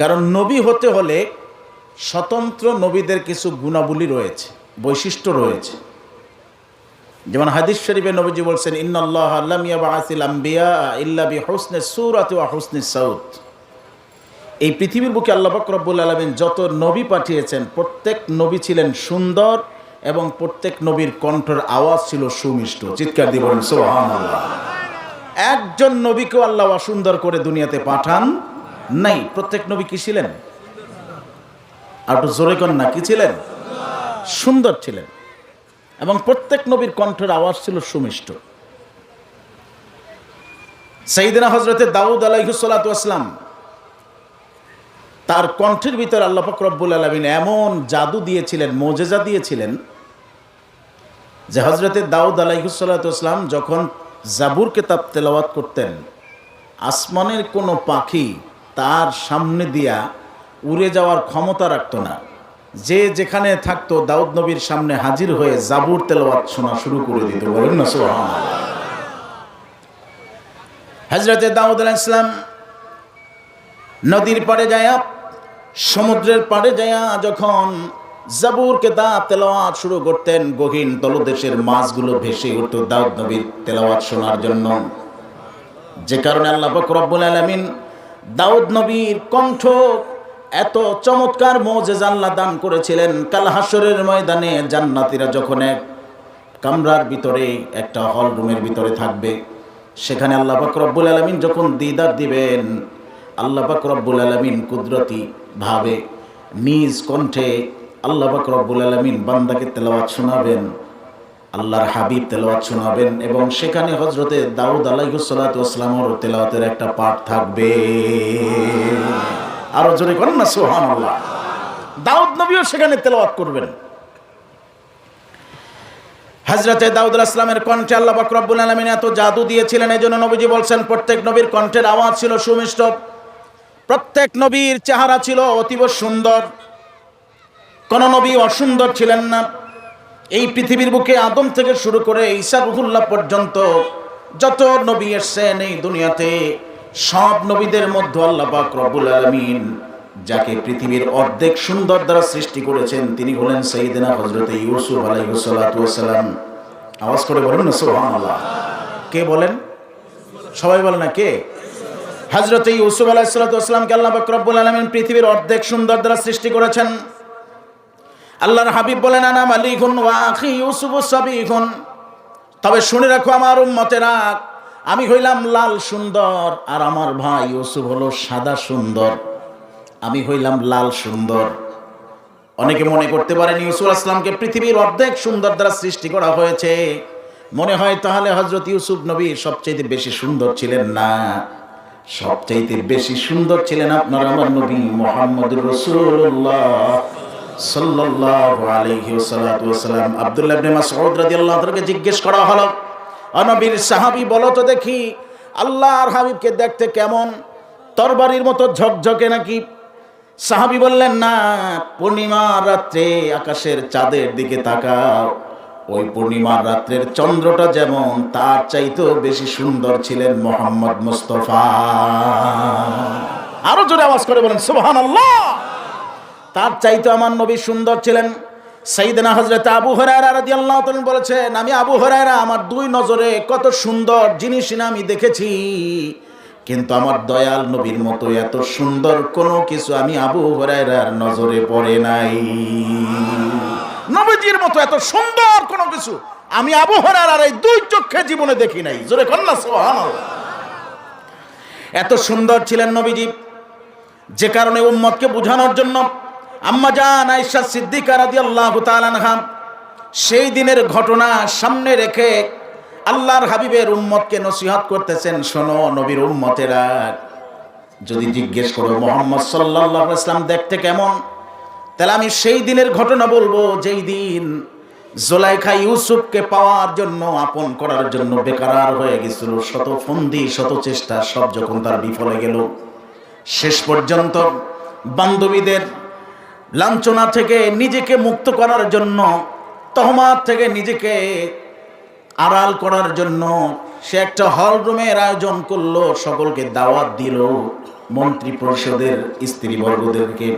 কারণ নবী হতে হলে স্বতন্ত্র নবীদের কিছু গুণাবলী রয়েছে, বৈশিষ্ট্য রয়েছে। যেমন হাদিস শরীফে নবীজি বলছেন, ইন্নাল্লাহ লাম ইয়াবআসিল আম্বিয়া ইল্লা বিহুসনিস সূরাতি ওয়া হুসনিস সাউত। এই পৃথিবীর বুকে আল্লাহ পাক রব্বুল আলামিন যত নবী পাঠিয়েছেন, প্রত্যেক নবী ছিলেন সুন্দর এবং প্রত্যেক নবীর কণ্ঠের আওয়াজ ছিল সুমিষ্ট। চিৎকার দিয়ে বলেন সুবহানাল্লাহ। একজন নবীকেও আল্লাহ অসুন্দর করে দুনিয়াতে পাঠান নাই। প্রত্যেক নবী কি ছিলেন? আর একটু জোরে কর না, কি ছিলেন? সুন্দর ছিলেন। এবং প্রত্যেক নবীর কণ্ঠের আওয়াজ ছিল সুমিষ্ট। সাইয়েদনা হযরতে দাউদ আলাইহিস সালাতু ওয়াস সালাম, তার কণ্ঠের ভিতর আল্লাহ পাক রব্বুল আলামিন এমন জাদু দিয়েছিলেন, মুজিজা দিয়েছিলেন, যে হযরতে দাউদ আলাইহিস সালাতু ওয়াস সালাম যখন জাবুর কিতাব তেলাওয়াত করতেন, আসমানের কোনো পাখি তার সামনে দিয়া উড়ে যাওয়ার ক্ষমতা রাখত না। যে যেখানে থাকতো দাউদ নবীর সামনে হাজির হয়ে জাবুর তেলাওয়াত শোনা শুরু করে দিত। বলেন না সুবহানাল্লাহ। হযরতে দাউদ আলাইহিস সালাম নদীর পাড়ে যায়া, সমুদ্রের পাড়ে যায়া যখন জাবুর কিতাব তেলাওয়াত শুরু করতেন, গহীন তলদেশের মাছগুলো ভেসে উঠত দাউদ নবীর তেলাওয়াত শোনার জন্য। যে কারণে আল্লাহ পাক রব্বুল আলামিন দাউদ নবীর কণ্ঠ এত চমৎকার মুজিজা আল্লাহ দান করেছিলেন। কাল হাসরের ময়দানে জান্নাতীরা যখন এক কামরার ভিতরে, একটা হল রুমের ভিতরে থাকবে, সেখানে আল্লাহ পাক রব্বুল আলামিন যখন দিদার দিবেন, আল্লাহ পাক রব্বুল আলামিন কুদরতি ভাবে নিজ কণ্ঠে আল্লাহ পাক রব্বুল আলামিন বান্দাকে তেলাওয়াত শোনাবেন, আল্লাহর হাবিব তেলাওয়াত শোনাবেন, এবং সেখানে হযরতে দাউদ আলাইহিস সালাতু ওয়াস সালামের তেলাওয়াতের একটা পাঠ থাকবে। আরো জোরে করেন না সুবহানাল্লাহ। দাউদ নবীও সেখানে তেলাওয়াত করবেন। হযরতে দাউদ আলাইহিস সালামের কণ্ঠে আল্লাহ পাক রব্বুল আলামিন এত জাদু দিয়েছিলেন, এজন্য নবীজি বলছেন প্রত্যেক নবীর কণ্ঠের আওয়াজ ছিল সুমিষ্ট। প্রত্যেক নবীর চেহারা ছিল অতীব সুন্দর, কোন নবী অসুন্দর ছিলেন না। এই পৃথিবীর বুকে আদম থেকে শুরু করে ঈসা রূহুল্লাহ পর্যন্ত যত নবী এসেছেন এই দুনিয়াতে, সব নবীদের মধ্যে আল্লাহ পাক রব্বুল আলামিন যাকে পৃথিবীর অর্ধেক সুন্দর দ্বারা সৃষ্টি করেছেন, তিনি হলেন সাইয়েদনা হযরতে ইউসুফ আলাইহিস সালাতু ওয়াস সালাম। আওয়াজ করে বলেন না সুবহানাল্লাহ। কে বলেন? সবাই বলেন না, কে? হযরতে ইউসুফ আলাইহিস সালাতু ওয়াস সালামকে আল্লাহ পাক রব্বুল আলামিন পৃথিবীর অর্ধেক সুন্দর দ্বারা সৃষ্টি করেছেন। আল্লাহর হাবিব বলেন, আনা মালিকুন ওয়া আখি ইউসুফ সাবিকুন। তবে শুনে রাখো আমার উম্মতেরা, আমি হইলাম লাল সুন্দর আর আমার ভাই ইউসুফ হলো সাদা সুন্দর। আমি হইলাম লাল সুন্দর। অনেকে মনে করতে পারেন ইউসুফ আলাইহিস সালামকে পৃথিবীর অর্ধেক সুন্দর দ্বারা সৃষ্টি করা হয়েছে, মনে হয় তাহলে হযরত ইউসুফ নবী সবচেয়ে বেশি সুন্দর ছিলেন। না, সবচেয়ে বেশি সুন্দর ছিলেন আপনার আমার নবী মুহাম্মদুর রাসূলুল্লাহ সাল্লাল্লাহু আলাইহি ওয়াসাল্লাম। আব্দুল্লাহ ইবনে মাসউদ রাদিয়াল্লাহু আনহুকে জিজ্ঞেস করা হলো, ও নবীর সাহাবী বলো তো দেখি, আল্লাহর হাবিবকে দেখতে কেমন? তরবারির মতো ঝকঝকে নাকি? সাহাবী বললেন, না, পূর্ণিমার রাত্রে আকাশের চাঁদের দিকে তাকাও, ওই পূর্ণিমার রাত্রের চন্দ্রটা যেমন, তার চাইতেও বেশি সুন্দর ছিলেন মুহাম্মদ মুস্তাফা। আরো জোরে আওয়াজ করে বলেন সুবহানাল্লাহ। তার চাইতে আমার নবী সুন্দর ছিলেন। সাইয়েদনা হযরত আবু হুরায়রা রাদিয়াল্লাহু তাআলা বলেছেন, আমি আবু হুরায়রা আমার দুই নজরে কত সুন্দর জিনিস না আমি দেখেছি, কিন্তু আমার দয়াল নবীর মতো এত সুন্দর কোনো কিছু আমি আবু হুরায়রার নজরে পড়ে নাই। নবীজির মতো এত সুন্দর কোনো কিছু আমি আবু হুরায়রার এই দুই চোখে জীবনে দেখি নাই। জোরে কর না সুবহানাল্লাহ। এত সুন্দর ছিলেন নবীজি, যে কারণে উম্মতকে বোঝানোর জন্য আম্মা জান আয়েশা সিদ্দিকা রাদিয়াল্লাহু তাআলা আনহা সেই দিনের ঘটনা সামনে রেখে আল্লাহর হাবিবের উম্মতকে নসিহত করতেছেন, শোনো নবীর উম্মতেরা, যদি জিজ্ঞেস করো মুহাম্মদ সাল্লাল্লাহু আলাইহি ওয়াসাল্লাম দেখতে কেমন, তাহলে আমি সেই দিনের ঘটনা বলবো যেই দিন জুলাইখা ইউসুফকে পাওয়ার জন্য, আপন করার জন্য বেকারার হয়ে গেছিল। শত ফন্দি শত চেষ্টা সব যখন তার বিফলে গেল, শেষ পর্যন্ত বান্ধবীদের লাঞ্ছনা থেকে নিজেকে মুক্ত করার জন্য, তহমাত থেকে নিজেকে আড়াল করার জন্য সে একটা হল রুমের আয়োজন করলো, সকলকে দাওয়াত দিল। মন্ত্রী পরিষদের স্ত্রীবর্গদেরকে,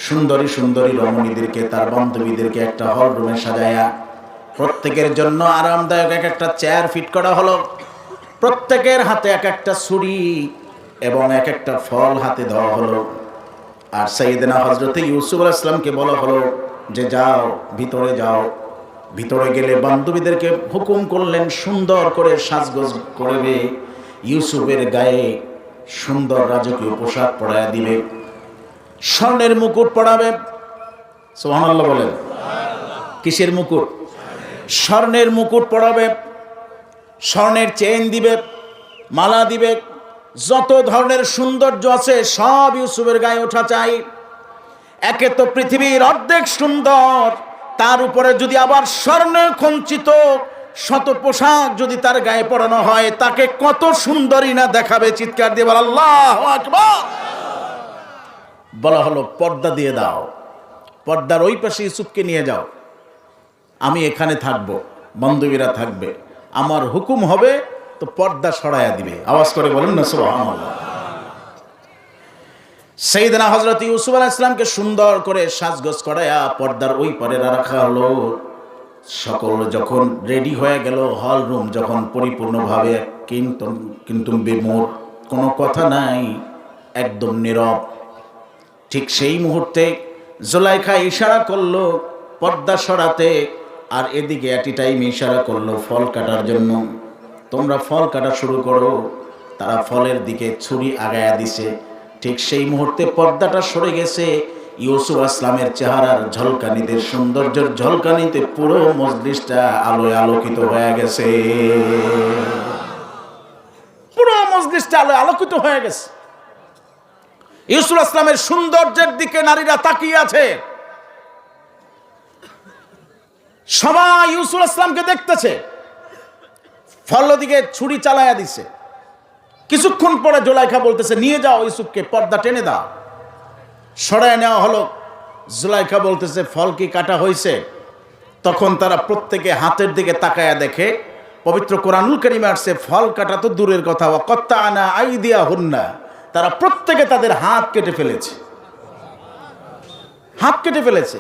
সুন্দরী সুন্দরী রমণীদেরকে, তার বান্ধবীদেরকে একটা হল রুমে সাজায়া প্রত্যেকের জন্য আরামদায়ক এক একটা চেয়ার ফিট করা হলো। প্রত্যেকের হাতে এক একটা ছুরি এবং এক একটা ফল হাতে দেওয়া হলো। আর সাইয়েদনা হযরত ইউসুফ আলাইহিস সালামকে বলা হলো যে যাও, ভিতরে যাও। ভিতরে গেলে বান্ধবীদেরকে হুকুম করলেন সুন্দর করে সাজগোজ করবে, ইউসুফের গায়ে সুন্দর রাজকীয় পোশাক পরায়া দিবে, স্বর্ণের মুকুট পরাবে। সুবহানাল্লাহ বলেন। কিসের মুকুট? স্বর্ণের মুকুট পরাবে, স্বর্ণের চেইন দিবে, মালা দিবে, যত ধরনের সৌন্দর্য আছে সব ইউসুফের গায়ে ওঠা চাই। একে তো পৃথিবীর অর্ধেক সুন্দর, তার উপরে যদি আবার স্বর্ণ খচিত শত পোশাক যদি তার গায়ে পরানো হয়, তাকে কত সুন্দরী না দেখাবে। চিৎকার দিয়ে বল আল্লাহু আকবার। বলা হলো পর্দা দিয়ে দাও, পর্দার ওই পাশে ইউসুফকে নিয়ে যাও, আমি এখানে থাকবো, বান্ধবীরা থাকবে, আমার হুকুম হবে তো পর্দা সরাইয়া দিবে। আওয়াজ করে বলেন না সুবহানাল্লাহ। সাইয়েদনা হযরত ইউসুফ আলাইহিস সালামকে সুন্দর করে সাজগোজ করায়া পর্দার ওই পারে রাখা হলো। সকল যখন রেডি হয়ে গেল, হল রুম যখন পরিপূর্ণভাবে কিন্তু বিমূঢ়, কোনো কথা নাই, একদম নীরব। ঠিক সেই মুহূর্তে জুলাইখা ইশারা করলো পর্দা সরাতে, আর এদিকে এট এ টাইম ইশারা করলো ফল কাটার জন্য, তোমরা ফল কাটা শুরু করো। তারা ফলের দিকে ছুরি আগায়া দিছে। ঠিক সেই মুহূর্তে পর্দাটা সরে গেছে। ইউসুফ আসলামের চেহারার ঝলকানিতে, সৌন্দর্যের ঝলকানিতে পুরো মজলিসটা আলোয় আলোকিত হয়ে গেছে। পুরো মজলিসটা আলোয় আলোকিত হয়ে গেছে। ইউসুফ আসলামের সৌন্দর্যের দিকে নারীরা তাকিয়ে আছে। সবাই ইউসুফ আসলামকে দেখতেছে। ফল দিকে ছুরি চালায়া দিছে। কিছুক্ষণ পরে জুলাইখা বলতেছে নিয়ে যাও ইউসুফকে, পর্দা টেনে দাও। সরায় নেওয়া হলো। জুলাইখা বলতেছে ফল কি কাটা হয়েছে? তখন তারা প্রত্যেকে হাতের দিকে তাকায়া দেখে পবিত্র কোরআনুল কারীমে আসছে ফল কাটা তো দূরের কথা, ওয়া কাত্তা'না আইদিয়াহুন্না, তারা প্রত্যেকে তাদের হাত কেটে ফেলেছে, হাত কেটে ফেলেছে।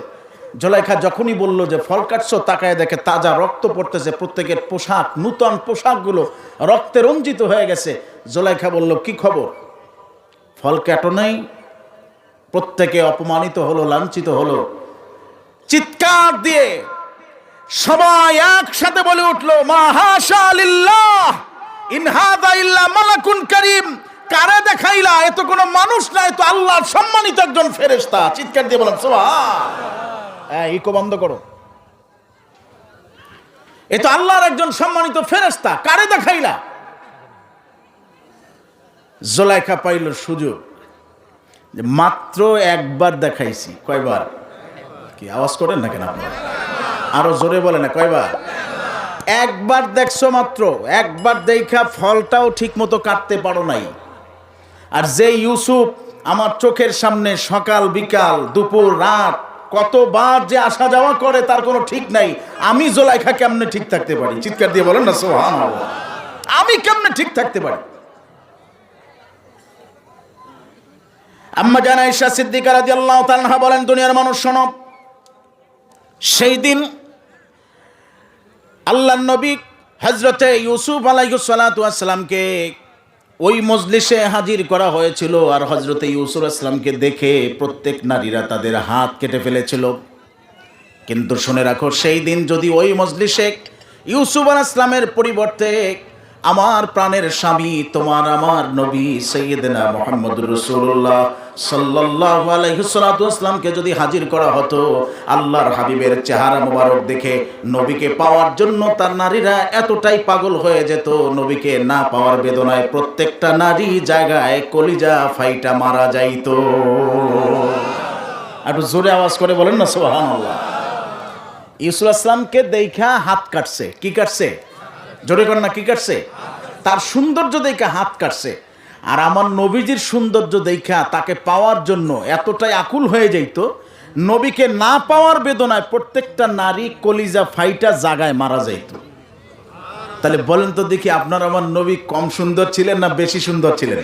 জুলাইখা যখনই বলল যে ফল কাটছো, তাকায় দেখে তাজা রক্ত পড়তেছে, প্রত্যেকের পোশাক, নূতন পোশাকগুলো রক্তে রঞ্জিত হয়ে গেছে। জুলাইখা বলল কি খবর? ফল কাটো নাই? প্রত্যেকে অপমানিত হলো, লাঞ্ছিত হলো। চিৎকার দিয়ে সবাই একসাথে বলে উঠলো মা হাশা লিল্লাহ ইন হাযা ইল্লা মালাকুন কারীম। কারে দেখাইলা? এ তো কোনো মানুষ না, এ তো আল্লাহর সম্মানিত একজন ফেরেশতা। চিৎকার দিয়ে বলেন সুবহান। ইকো বন্ধ করো। এ তো আল্লাহর একজন সম্মানিত ফেরেশতা, কারে দেখাইলা? জুলাইখা পাইল সুযোগ, মাত্র একবার দেখাইছি। কয়বার? কি আওয়াজ করেন না কেন আপনারা? আরো জোরে বলে না, কয়বার? একবার দেখছো মাত্র। একবার দেখা ফলটাও ঠিক মতো কাটতে পারো নাই। আর যে ইউসুফ আমার চোখের সামনে সকাল বিকাল দুপুর রাত কতবার যে আসা যাওয়া করে তার কোনো ঠিক নাই, আমি জুলাইখা কেমনে ঠিক থাকতে পারি? চিৎকার দিয়ে বলেন না সুবহানাল্লাহ। আমি কেমনে ঠিক থাকতে পারি? আম্মা জান আয়েশা সিদ্দিকা রাদিয়াল্লাহু তাআলা আনহা বলেন, দুনিয়ার মানুষ শোনো, সেই দিন আল্লাহর নবী হযরতে ইউসুফ আলাইহিস সালাতু ওয়াস সালামকে ওই মজলিসে হাজির করা হয়েছিল। আর হযরতে ইউসুফ আসলামকে দেখে প্রত্যেক নারীরা তাদের হাত কেটে ফেলেছিল। কিন্তু শুনে রাখো, সেই দিন যদি ওই মজলিসে ইউসুফ আসলামের পরিবর্তে আমার প্রাণের স্বামী, তোমার আমার নবী সাইয়েদনা মুহাম্মদুর রাসূলুল্লাহ সাল্লাল্লাহু আলাইহি ওয়াসাল্লামকে যদি হাজির করা হতো, আল্লাহর হাবিবের চেহারা মোবারক দেখে নবীকে পাওয়ার জন্য তার নারীরা এতটাই পাগল হয়ে যেত, নবীকে না পাওয়ার বেদনায় প্রত্যেকটা নারী জায়গায় কলিজা ফাইটা মারা যাইতো। একটু জোরে আওয়াজ করে বলেন না সুবহানাল্লাহ। ইউসুফ আসলামকে দেখা হাত কাটছে। কি কাটছে? জোরে কর না, কি কাটছে? তার সৌন্দর্য দেখা হাত কাটছে। আর আমার নবীজির সৌন্দর্য দেখা তাকে পাওয়ার জন্য এতটাই আকুল হয়ে যাইত, নবীকে না পাওয়ার বেদনায় প্রত্যেকটা নারী কলিজা ফাইটা জাগায় মারা যাইত। তাহলে বলেন তো দেখি, আপনার আমার নবী কম সুন্দর ছিলেন না বেশি সুন্দর ছিলেন?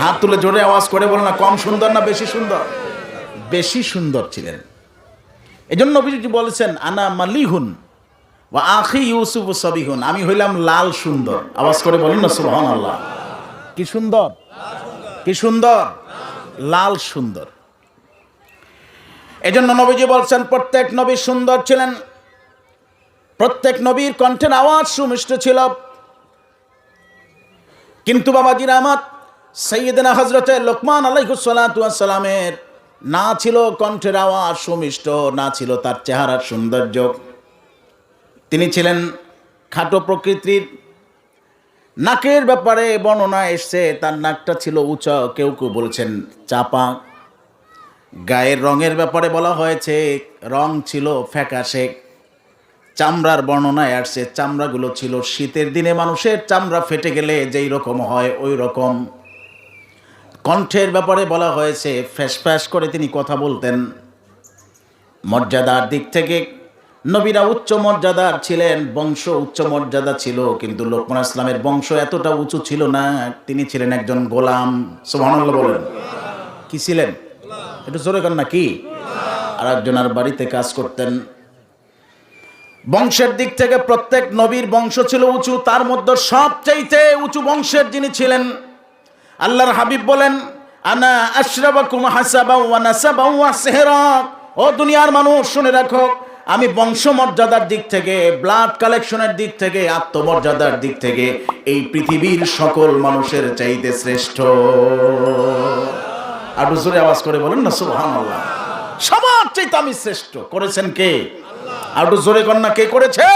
হাত তুলে জোরে আওয়াজ করে বলেন না, কম সুন্দর না বেশি সুন্দর? বেশি সুন্দর ছিলেন। এজন্য নবীজি বলেছেন, আনা মালিহুন ওয়া আখি ইউসুফ সাবিহুন, আমি হইলাম লাল সুন্দর। আওয়াজ করে বলেন না সুবহানাল্লাহ। কি সুন্দর, কি সুন্দর, লাল সুন্দর। এজন্য নবীজি বলছেন প্রত্যেক নবী সুন্দর ছিলেন, প্রত্যেক নবীর কণ্ঠের আওয়াজ সুমিষ্ট ছিল। কিন্তু বাবাজিরা আমার, সাইয়েদনা হযরতে লোকমান আলাইহিস সালাতু ওয়াস সালামের না ছিল কণ্ঠের আওয়াজ সুমিষ্ট, না ছিল তার চেহারার সৌন্দর্য। তিনি ছিলেন খাটো প্রকৃতির। নাকের ব্যাপারে বর্ণনা এসছে তার নাকটা ছিল উঁচা, কেউ কেউ বলছেন চাপা। গায়ের রঙের ব্যাপারে বলা হয়েছে রং ছিল ফ্যাকাশে। চামড়ার বর্ণনায় আসছে চামড়াগুলো ছিল শীতের দিনে মানুষের চামড়া ফেটে গেলে যেই রকম হয় ওই রকম। কণ্ঠের ব্যাপারে বলা হয়েছে ফ্যাস ফ্যাস করে তিনি কথা বলতেন। মর্যাদার দিক থেকে নবীরা উচ্চ মর্যাদার ছিলেন, বংশ উচ্চ মর্যাদা ছিল, কিন্তু লোকমান ইসলামের বংশ এতটা উঁচু ছিল না। তিনি ছিলেন একজন গোলাম। সুবহানাল্লাহ বলেন। কি ছিলেন? একটু জোরে কর না, কি? আর একজনের বাড়িতে কাজ করতেন। বংশের দিক থেকে প্রত্যেক নবীর বংশ ছিল উঁচু, তার মধ্যে সবচাইতে উঁচু বংশের যিনি ছিলেন আল্লাহর হাবিব বলেন, আনা আশরাবাকুম হাসাবা ওয়া নাসাবা ওয়া সিহরা। ও দুনিয়ার মানুষ শুনে রাখো, আমি বংশমর্যাদার দিক থেকে, ব্লাড কালেকশনের দিক থেকে, আত্মমর্যাদার দিক থেকে এই পৃথিবীর সকল মানুষের চাইতে শ্রেষ্ঠ। আর জোরে আওয়াজ করে বলেন না সুবহানাল্লাহ। সবার চাইতে আমি শ্রেষ্ঠ। করেছেন কে? আর জোরে কন্যা কে করেছে?